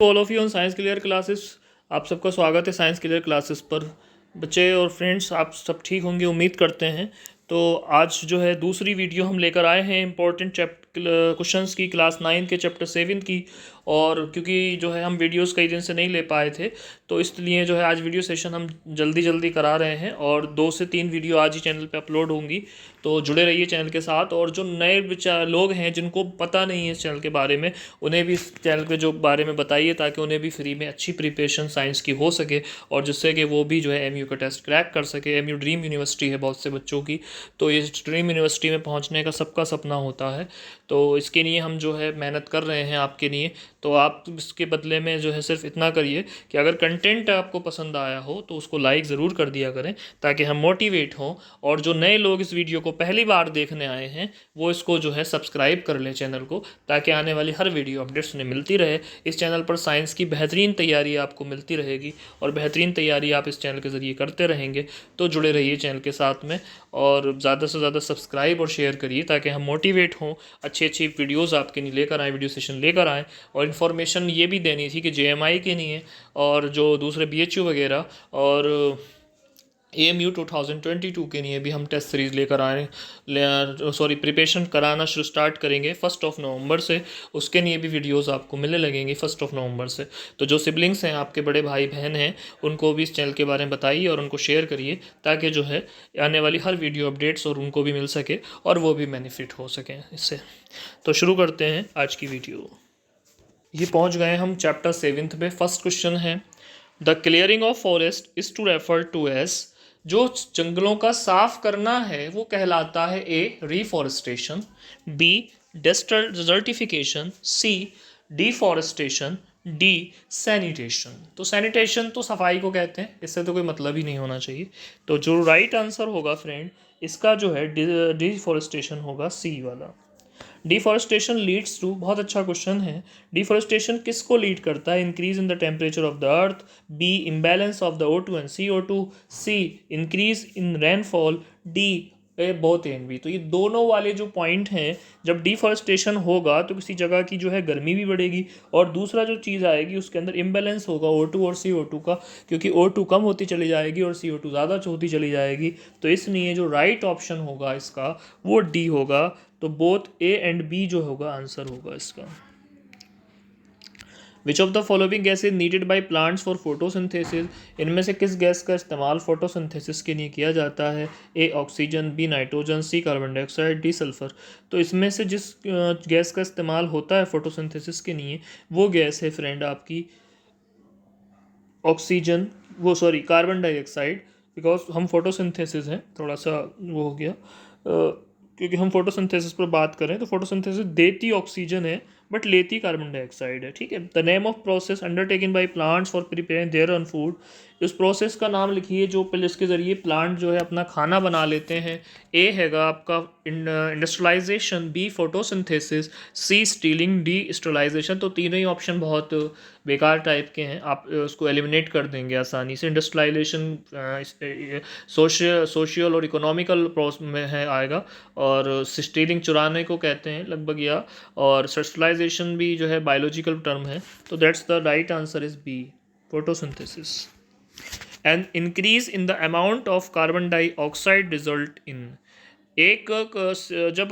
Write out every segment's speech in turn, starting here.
All of you on science clear classes. आप सबका स्वागत है साइंस क्लियर क्लासेस पर। बच्चे और फ्रेंड्स, आप सब ठीक होंगे उम्मीद करते हैं। तो आज जो है दूसरी वीडियो हम लेकर आए हैं इंपॉर्टेंट क्वेश्चंस की, क्लास 9 के चैप्टर 7 की। और क्योंकि जो है हम वीडियोस कई दिन से नहीं ले पाए थे, तो इसलिए जो है आज वीडियो सेशन हम जल्दी जल्दी करा रहे हैं और 2 से 3 वीडियो आज ही चैनल पे अपलोड होंगी। तो जुड़े रहिए चैनल के साथ। और जो नए लोग हैं जिनको पता नहीं है इस चैनल के बारे में, उन्हें भी इस चैनल के जो बारे में बताइए, ताकि उन्हें भी फ्री में अच्छी प्रिपरेशन साइंस की हो सके और जिससे कि वो भी जो है एमयू का टेस्ट क्रैक कर सके। एमयू ड्रीम यूनिवर्सिटी है बहुत से बच्चों की, तो इस ड्रीम यूनिवर्सिटी में पहुंचने का सबका सपना होता है। तो इसके लिए हम जो है मेहनत कर रहे हैं आपके लिए। तो आप इसके बदले में जो है सिर्फ इतना करिए कि अगर कंटेंट आपको पसंद आया हो तो उसको लाइक ज़रूर कर दिया करें, ताकि हम मोटिवेट हों। और जो नए लोग इस वीडियो को पहली बार देखने आए हैं वो इसको जो है सब्सक्राइब कर लें चैनल को, ताकि आने वाली हर वीडियो अपडेट्स उन्हें मिलती रहे। इस चैनल पर साइंस की बेहतरीन तैयारी आपको मिलती रहेगी और बेहतरीन तैयारी आप इस चैनल के ज़रिए करते रहेंगे। तो जुड़े रहिए चैनल के साथ में और ज़्यादा से ज़्यादा सब्सक्राइब और शेयर करिए, ताकि हम मोटिवेट हों, अच्छी अच्छी वीडियोज़ आपके लिए लेकर आएँ, वीडियो सेशन लेकर आएँ। और इन्फॉर्मेशन ये भी देनी थी कि जेएमआई के लिए और जो दूसरे बीएचयू वगैरह और एएमयू 2022 के लिए भी हम टेस्ट सीरीज़ लेकर आए प्रिपरेशन कराना स्टार्ट करेंगे 1 नवंबर से। उसके लिए भी वीडियोस आपको मिलने लगेंगे 1 नवंबर से। तो जो सिबलिंग्स हैं, आपके बड़े भाई बहन हैं, उनको भी इस चैनल के बारे में बताइए और उनको शेयर करिए, ताकि जो है आने वाली हर वीडियो अपडेट्स और उनको भी मिल सके और वो भी बेनिफिट हो सकें इससे। तो शुरू करते हैं आज की वीडियो। ये पहुंच गए हम चैप्टर 7 पे। फर्स्ट क्वेश्चन है, the clearing of forest is to refer to as. जो जंगलों का साफ करना है वो कहलाता है A reforestation, B desertification, C deforestation, D sanitation. तो सैनिटेशन तो सफाई को कहते हैं, इससे तो कोई मतलब ही नहीं होना चाहिए। तो जो राइट आंसर होगा फ्रेंड इसका जो है डिफॉरेस्टेशन होगा, सी वाला। डिफॉरेस्टेशन लीड्स टू, बहुत अच्छा क्वेश्चन है। डिफॉरेस्टेशन किसको लीड करता है? Increase in the temperature of the earth, B imbalance of the O2 and CO2, C increase in rainfall, D both and B. तो ये दोनों वाले जो पॉइंट हैं, जब डिफॉरेस्टेशन होगा तो किसी जगह की जो है गर्मी भी बढ़ेगी, और दूसरा जो चीज़ आएगी उसके अंदर इम्बैलेंस होगा O2 और CO2 का, क्योंकि O2 कम होती चली जाएगी और CO2 ज़्यादा होती चली जाएगी। तो इसलिए जो राइट ऑप्शन होगा इसका वो डी होगा। तो बोथ ए एंड बी जो होगा आंसर होगा इसका। Which of the following gas is needed by plants for photosynthesis. इनमें से किस गैस का इस्तेमाल फोटोसिंथेसिस के लिए किया जाता है? A oxygen, B nitrogen, C carbon dioxide, D sulphur. तो इसमें से जिस गैस का इस्तेमाल होता है फोटोसिंथेसिस के लिए वो गैस है फ्रेंड आपकी ऑक्सीजन, कार्बन डाइऑक्साइड। बिकॉज हम फोटोसिंथेसिस हैं, थोड़ा सा वो हो गया, क्योंकि हम फोटोसिंथेसिस पर बात करें तो फोटोसिंथेसिस देती ऑक्सीजन है बट लेती कार्बन डाइऑक्साइड है। ठीक है। The name of process undertaken by plants for preparing their own food. उस प्रोसेस का नाम लिखिए जो जिसके ज़रिए प्लांट जो है अपना खाना बना लेते हैं। ए हैगा आपका इंडस्ट्रियलाइजेशन, बी फोटोसिंथेसिस, सी स्टीलिंग, डी स्टरलाइजेशन। तो तीनों ही ऑप्शन बहुत बेकार टाइप के हैं, आप उसको एलिमिनेट कर देंगे आसानी से। इंडस्ट्रियलाइजेशन सोशियल और इकोनॉमिकल में है आएगा, और स्टीलिंग चुराने को कहते हैं लगभग, या और स्टरलाइजेशन भी जो है बायोलॉजिकल टर्म है। तो that's the right answer is B, photosynthesis. And increase in the amount of carbon dioxide result in. जब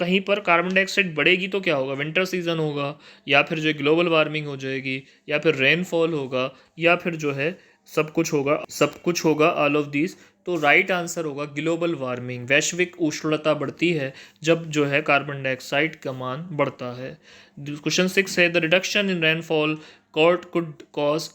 कहीं पर कार्बन डाइऑक्साइड बढ़ेगी तो क्या होगा? विंटर सीजन होगा, या फिर जो ग्लोबल वार्मिंग हो जाएगी, या फिर रेनफॉल होगा, या फिर जो है सब कुछ होगा ऑल ऑफ दिस। तो राइट आंसर होगा ग्लोबल वार्मिंग। वैश्विक उष्णता बढ़ती है जब जो है कार्बन डाइऑक्साइड का मान बढ़ता है। क्वेश्चन 6 है, the reduction in rainfall could cause.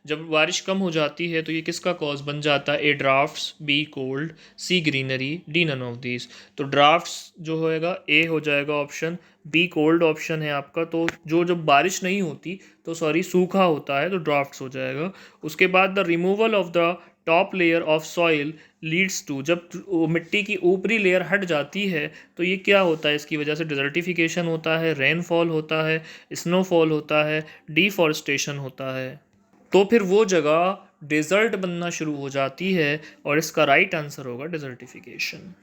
जब बारिश कम हो जाती है तो ये किसका कॉज बन जाता है? A drafts, B cold, C greenery, D none of this. तो ड्राफ्ट्स जो होएगा ए हो जाएगा ऑप्शन, बी कोल्ड ऑप्शन है आपका। तो जब बारिश नहीं होती तो सूखा होता है तो ड्राफ्ट्स हो जाएगा। उसके बाद the removal of the top layer of soil leads to. जब मिट्टी की ऊपरी लेयर हट जाती है तो ये क्या होता है? इसकी वजह से डिजर्टिफिकेशन होता है, रेनफॉल होता है, स्नोफॉल होता है, डिफॉरेस्टेशन होता है। तो फिर वो जगह डेजर्ट बनना शुरू हो जाती है और इसका राइट आंसर होगा desertification.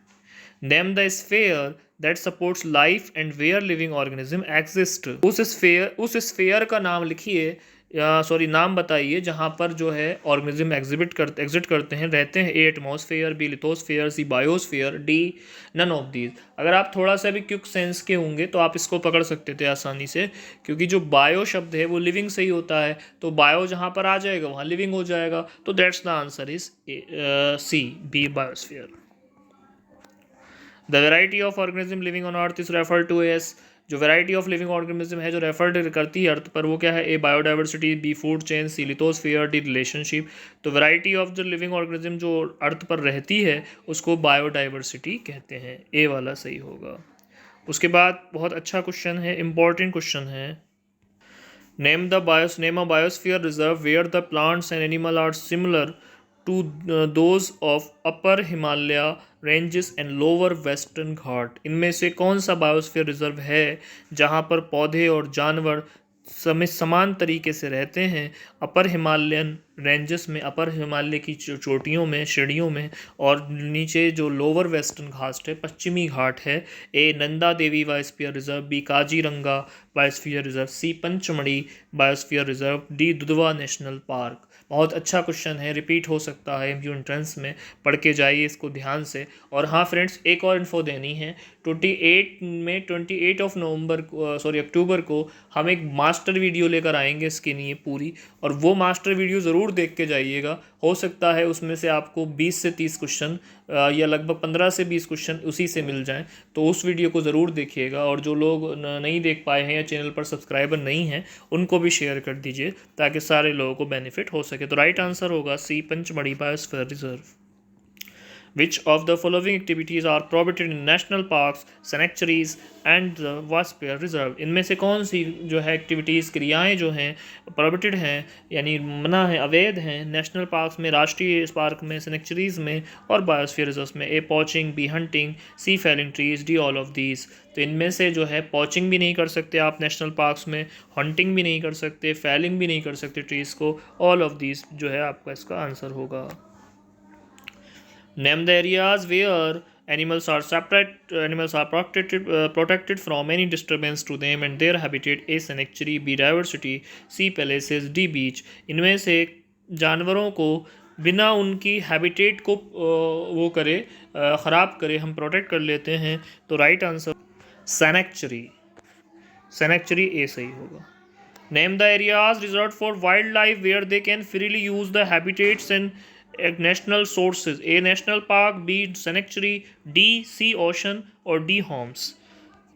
Name the sphere that supports life and where living organism exist. उस स्फेयर का नाम लिखिए, नाम बताइए जहाँ पर जो है ऑर्गेनिज्म एग्जिट करते हैं, रहते हैं। A atmosphere, B lithosphere, C biosphere, D none of these. अगर आप थोड़ा सा भी क्विक सेंस के होंगे तो आप इसको पकड़ सकते थे आसानी से, क्योंकि जो बायो शब्द है वो लिविंग से ही होता है, तो बायो जहाँ पर आ जाएगा वहाँ लिविंग हो जाएगा। तो that's the answer is C, B biosphere. The variety of organism living on earth is referred to as, जो वैरायटी ऑफ लिविंग ऑर्गेनिज्म है जो रेफर्ड करती है अर्थ पर, वो क्या है? ए बायोडाइवर्सिटी, बी फूड चेन, सी लिथोस्फीयर, डी रिलेशनशिप। तो variety of the living organism जो अर्थ पर रहती है उसको बायोडाइवर्सिटी कहते हैं। ए वाला सही होगा। उसके बाद बहुत अच्छा क्वेश्चन है, इंपॉर्टेंट क्वेश्चन है। Name a biosphere reserve where the plants and animal are similar to those of upper Himalaya ranges and lower western Ghat. इनमें से कौन सा बायोस्फीयर रिजर्व है जहाँ पर पौधे और जानवर समान तरीके से रहते हैं? अपर हिमालयन रेंजेस में, अपर हिमालय की चोटियों में, श्रेणियों में, और नीचे जो लोअर वेस्टर्न घाट है, पश्चिमी घाट है। A Nanda Devi biosphere reserve, B Kaziranga biosphere reserve, C Pachmarhi biosphere reserve, D Dudhwa national park. बहुत अच्छा क्वेश्चन है, रिपीट हो सकता है एमक्यू एंट्रेंस में, पढ़ के जाइए इसको ध्यान से। और हाँ फ्रेंड्स, एक और इन्फो देनी है। 28 अक्टूबर को हम एक मास्टर वीडियो लेकर आएंगे इसके लिए पूरी, और वो मास्टर वीडियो ज़रूर देख के जाइएगा। हो सकता है उसमें से आपको 20 से 30 क्वेश्चन या लगभग 15 से 20 क्वेश्चन उसी से मिल जाएं, तो उस वीडियो को ज़रूर देखिएगा। और जो लोग नहीं देख पाए हैं या चैनल पर सब्सक्राइबर नहीं हैं उनको भी शेयर कर दीजिए ताकि सारे लोगों को बेनिफिट हो सके। तो राइट आंसर होगा C, Pachmarhi biosphere reserve. Which of the following activities are prohibited in national parks, sanctuaries and the Waspia Reserve? इनमें से कौन सी जो है एक्टिविटीज़, क्रियाएं जो हैं prohibited हैं, यानी मना है, अवैध हैं नेशनल पार्क्स में, राष्ट्रीय पार्क में, सेनेक्चुरीज में और बायोस्फीयर रिजर्व में? A poaching, B hunting, C felling trees, D all of these. तो इनमें से जो है पॉचिंग भी नहीं कर सकते आप नेशनल पार्क्स में, हंटिंग भी नहीं कर सकते, फेलिंग भी नहीं कर सकते ट्रीज़ को, ऑल ऑफ दीज जो है आपका इसका आंसर होगा। Name the areas where animals are protected from any disturbance to them and their habitat. A sanctuary, B diversity, C palaces, D beach। इनमें से जानवरों को बिना उनकी हैबिटेट को वो करे, ख़राब करे, हम प्रोटेक्ट कर लेते हैं। तो राइट आंसर सैनेक्चुरी, सैनेक्चुरी ए सही होगा। Name the areas reserved for wildlife where they can freely use the habitats and national sources. A national park, B sanctuary, D sea ocean और D homes।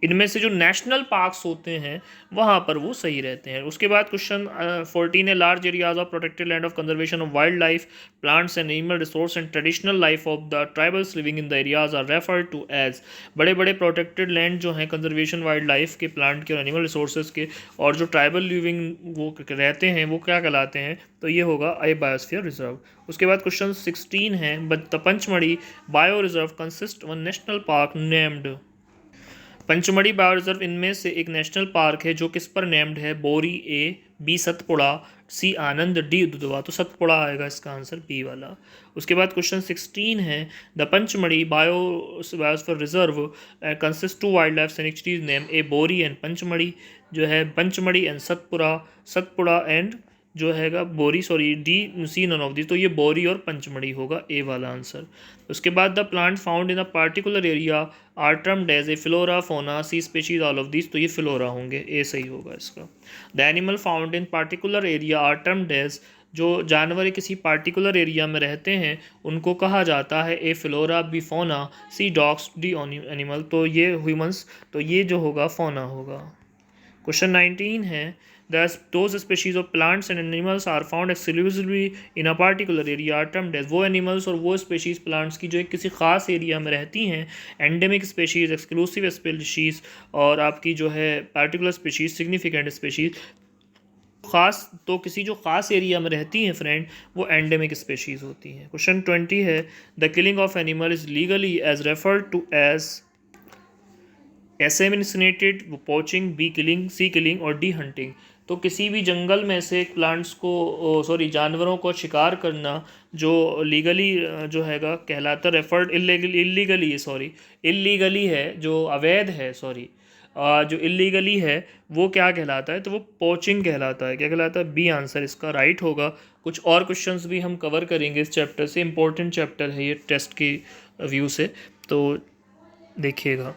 इनमें से जो नेशनल पार्क्स होते हैं वहाँ पर वो सही रहते हैं। उसके बाद क्वेश्चन 14 है, large areas of protected land of conservation of wild life, plants and animal resource and traditional life of the tribals living in the areas are referred to as. बड़े बड़े प्रोटेक्टेड लैंड जो हैं conservation wild life के, plant के और animal resources के, और जो ट्राइबल लिविंग वो रहते हैं वो क्या कहलाते हैं? तो ये होगा ए बायोस्फीयर रिजर्व। उसके बाद क्वेश्चन 16 है, the Pachmarhi bio reserve consist one national park named. Pachmarhi bio reserve इनमें से एक नेशनल पार्क है जो किस पर नेम्ड है? बोरी ए, बी सतपुड़ा, सी आनंद, डी दुधवा। तो सतपुड़ा आएगा इसका आंसर, बी वाला। उसके बाद क्वेश्चन 16 है, the Pachmarhi biosphere reserve consist to wild life sanctuaries name. A Bori and Pachmarhi जो है, पंचमढ़ी एंड सतपुड़ा, सतपुड़ा एंड जो हैगा Bori, D C none of the. तो ये बोरी और पंचमढ़ी होगा, ए वाला आंसर। उसके बाद the plant found in a particular area are termed as A flora, fauna, C species, all of these. तो ये फ्लोरा होंगे, ए सही होगा इसका। The animal found in particular area are termed as, जो जानवर किसी पार्टिकुलर एरिया में रहते हैं उनको कहा जाता है ए फ्लोरा, बी फोना, सी डॉग्स, डी एनिमल। तो ये ह्यूमंस, तो ये जो होगा फोना होगा। क्वेश्चन 19 है, those species of plants and animals are found exclusively in a particular area are termed as। वो एनिमल्स और वो स्पेशीज़ प्लांट्स की जो एक किसी ख़ास एरिया में रहती हैं, एंडेमिक स्पेशीज़, एक्सक्लूसिव स्पेशीज़, और आपकी जो है पार्टिकुलर स्पेशीज़, सिग्निफिकेंट स्पेशीज़। ख़ास तो किसी जो ख़ास एरिया में रहती हैं फ्रेंड, वो एंडेमिक स्पेशीज़ होती हैं। क्वेश्चन 20 है, the killing of animal is legally as referred to as. Assassinated, poaching, B killing, C killing और डी हंटिंग। तो किसी भी जंगल में से प्लांट्स को जानवरों को शिकार करना जो लीगली जो हैगा कहलाता रेफर्ड इलीगली है, जो अवैध है, जो इलीगली है वो क्या कहलाता है, तो वो पोचिंग कहलाता है। क्या कहलाता है? बी आंसर इसका राइट होगा। कुछ और क्वेश्चंस भी हम कवर करेंगे इस चैप्टर से, इम्पोर्टेंट चैप्टर है ये टेस्ट की व्यू से, तो देखिएगा।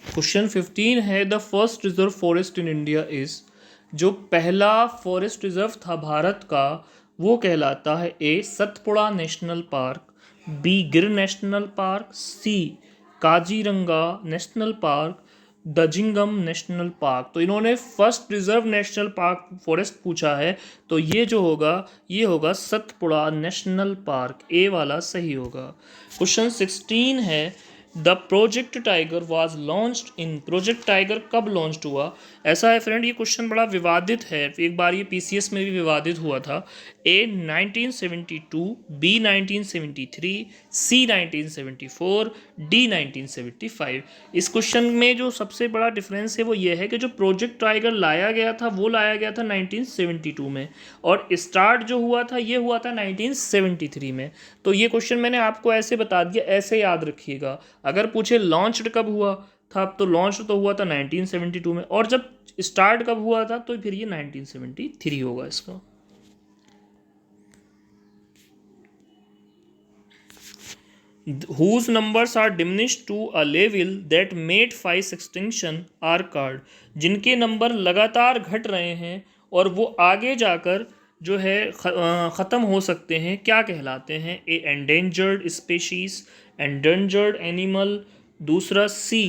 क्वेश्चन 15 है the first reserve forest in India is, जो पहला फॉरेस्ट रिजर्व था भारत का वो कहलाता है A Satpura national park, B Gir national park, C Kaziranga national park, Dachigam national park. तो इन्होंने first reserve national park forest पूछा है, तो ये जो होगा ये होगा सतपुड़ा नेशनल पार्क, ए वाला सही होगा। क्वेश्चन 16 है the project tiger was launched in, project tiger कब लॉन्च हुआ? ऐसा है फ्रेंड, ये क्वेश्चन बड़ा विवादित है, एक बार ये पीसीएस में भी विवादित हुआ था। ए 1972, बी 1973, सी 1974, डी 1975। इस क्वेश्चन में जो सबसे बड़ा डिफरेंस है वो ये है कि जो प्रोजेक्ट टाइगर लाया गया था वो लाया गया था 1972 में, और स्टार्ट जो हुआ था ये हुआ था 1973 में। तो ये क्वेश्चन मैंने आपको ऐसे बता दिया, ऐसे याद रखिएगा। अगर पूछे लॉन्च्ड कब हुआ था, तो लॉन्च तो हुआ था 1972 में, और जब स्टार्ट कब हुआ था तो फिर ये 1973 होगा इसका। Whose numbers are diminished to a level that made face extinction are called, जिनके नंबर लगातार घट रहे हैं और वो आगे जाकर जो है ख़त्म हो सकते हैं, क्या कहलाते हैं? ए एंडेंजर्ड स्पेशीज, एंडेंजर्ड एनिमल, दूसरा सी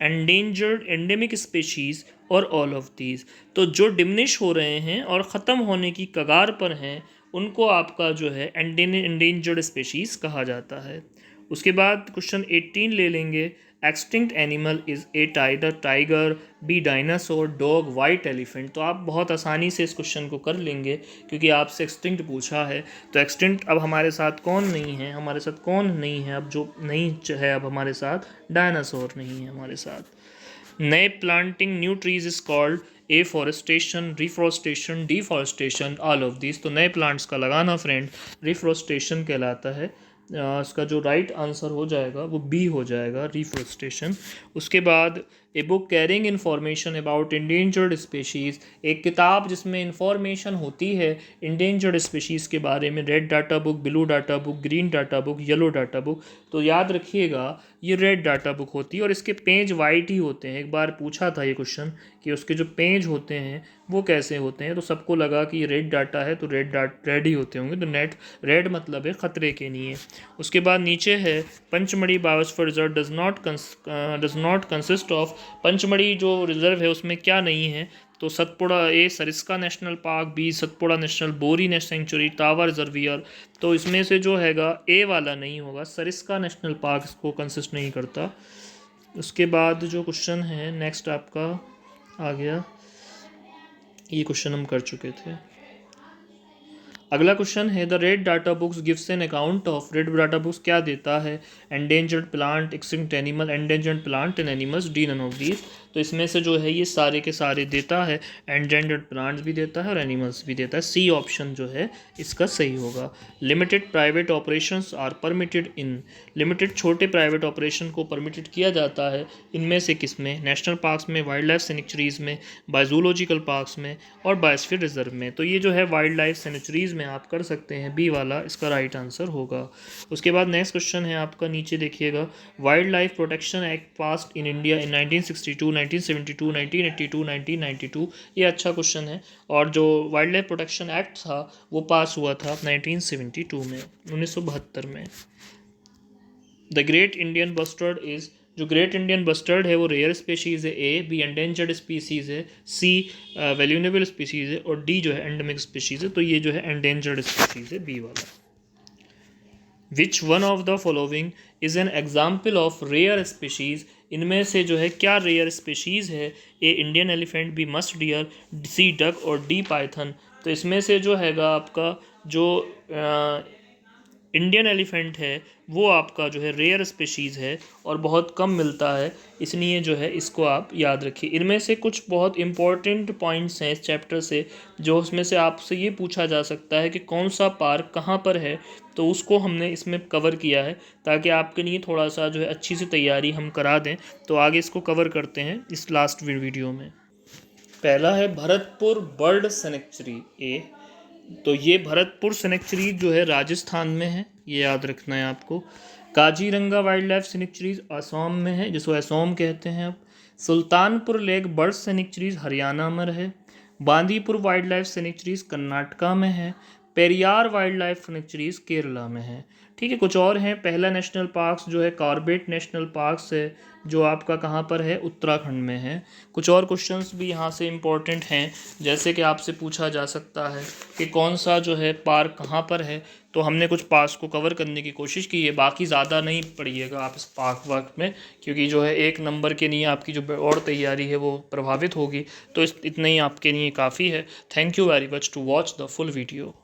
एंडेंजर्ड एंडेमिक स्पेशीज, और ऑल ऑफ दीज। तो जो डिमिनिश हो रहे हैं और ख़त्म होने की कगार पर हैं उनको आपका जो है एंडेंजर्ड स्पेशीज कहा जाता है। उसके बाद क्वेश्चन 18 ले लेंगे। Extinct animal is A tiger, B dinosaur, dog, white elephant. तो आप बहुत आसानी से इस क्वेश्चन को कर लेंगे क्योंकि आपसे एक्सटिंक्ट पूछा है। तो एक्सटिंक्ट अब हमारे साथ कौन नहीं है? हमारे साथ कौन नहीं है अब? जो नहीं है अब हमारे साथ, डायनासोर नहीं है हमारे साथ। नए planting new trees is called a forestation, reforestation, deforestation, all of this. तो नए प्लांट्स का लगाना फ्रेंड रिफॉरेस्टेशन कहलाता है। इसका जो राइट आंसर हो जाएगा वो बी हो जाएगा, रिफॉरेस्टेशन। उसके बाद a book carrying information about endangered species, एक किताब जिसमें इंफॉर्मेशन होती है इंडेंजर्ड स्पेशीज़ के बारे में। Red data book, blue data book, green data book, yellow data book. तो याद रखिएगा ये रेड डाटा बुक होती है और इसके पेज वाइट ही होते हैं। एक बार पूछा था ये क्वेश्चन कि उसके जो पेज होते हैं वो कैसे होते हैं, तो सबको लगा कि ये रेड डाटा है तो रेड ही होते होंगे, तो नेट रेड मतलब है ख़तरे के लिए। उसके बाद नीचे है Pachmarhi biosphere reserve does not consist of, Pachmarhi जो रिजर्व है उसमें क्या नहीं है? तो Satpura A Sariska national park, B Satpura national Bori national sanctuary, Tawa reservoir. तो इसमें से जो हैगा ए वाला नहीं होगा, सरिस्का नेशनल पार्क इसको कंसिस्ट नहीं करता। उसके बाद जो क्वेश्चन है नेक्स्ट आपका आ गया, ये क्वेश्चन हम कर चुके थे। अगला क्वेश्चन है the red data books gives an account of, red data books क्या देता है? Endangered plant, extinct animal, endangered plant and animals, D none of these. तो इसमें से जो है ये सारे के सारे देता है, एंडेंजर्ड प्लांट्स भी देता है और एनिमल्स भी देता है। सी ऑप्शन जो है इसका सही होगा। Limited private operations are permitted in, limited छोटे प्राइवेट ऑपरेशन को परमिटेड किया जाता है इनमें से किसमें? नेशनल पार्क्स में, वाइल्ड लाइफ सेंचुरीज में, बायोजूलॉजिकल पार्क्स में और बायोस्फीयर रिजर्व में। तो ये जो है वाइल्ड लाइफ सेंचुरीज में आप कर सकते हैं, बी वाला इसका राइट आंसर होगा। उसके बाद नेक्स्ट क्वेश्चन है आपका, नीचे देखिएगा। Wild life protection act passed in India in 1962, 1972, 1982, 1992। ये अच्छा क्वेश्चन है। और जो वाइल्ड लाइफ प्रोटेक्शन एक्ट था वो पास हुआ था 1972 में, 1972 में। The great Indian bustard is, जो ग्रेट इंडियन बस्टर्ड है वो रेयर स्पीशीज़ है, ए, बी एंडेंजर्ड स्पीसीज़ है, सी वैल्यूनेबल स्पीसीज़ है और डी जो है एंडेमिक स्पीशीज़ है। तो ये जो है एंडेंजर्ड स्पीसीज़ है, बी वाला। Which one of the following is an example of rare species, इनमें से जो है क्या रेयर स्पीशीज़ है? A Indian elephant, B musk deer, C duck और डी पाइथन। तो इसमें से जो हैगा आपका जो इंडियन एलिफेंट है वो आपका जो है रेयर स्पीशीज़ है और बहुत कम मिलता है, इसलिए जो है इसको आप याद रखिए। इनमें से कुछ बहुत इंपॉर्टेंट पॉइंट्स हैं इस चैप्टर से, जो उसमें से आपसे ये पूछा जा सकता है कि कौन सा पार्क कहाँ पर है, तो उसको हमने इसमें कवर किया है ताकि आपके लिए थोड़ा सा जो है अच्छी सी तैयारी हम करा दें। तो आगे इसको कवर करते हैं इस लास्ट वीडियो में। पहला है भरतपुर बर्ड सेंचुरी ए। तो ये भरतपुर सेंचुरी जो है राजस्थान में है, ये याद रखना है आपको। Kaziranga wild life sanctuaries Assam में है, जिसको असम कहते हैं अब। Sultanpur lake bird sanctuaries Haryana में है। Bandipur wild life sanctuaries Karnataka में है। Periyar wild life sanctuaries Kerala में है। ठीक है, कुछ और हैं। पहला नेशनल पार्क जो है कॉर्बेट नेशनल पार्क है, जो आपका कहाँ पर है, उत्तराखंड में है। कुछ और क्वेश्चंस भी यहाँ से इम्पोर्टेंट हैं, जैसे कि आपसे पूछा जा सकता है कि कौन सा जो है पार्क कहाँ पर है, तो हमने कुछ पार्क्स को कवर करने की कोशिश की है। बाकी ज़्यादा नहीं पढ़िएगा आप इस पार्क वर्क में, क्योंकि जो है 1 नंबर के लिए आपकी जो और तैयारी है वो प्रभावित होगी। तो इतना ही आपके लिए काफ़ी है। Thank you very much to watch the full video.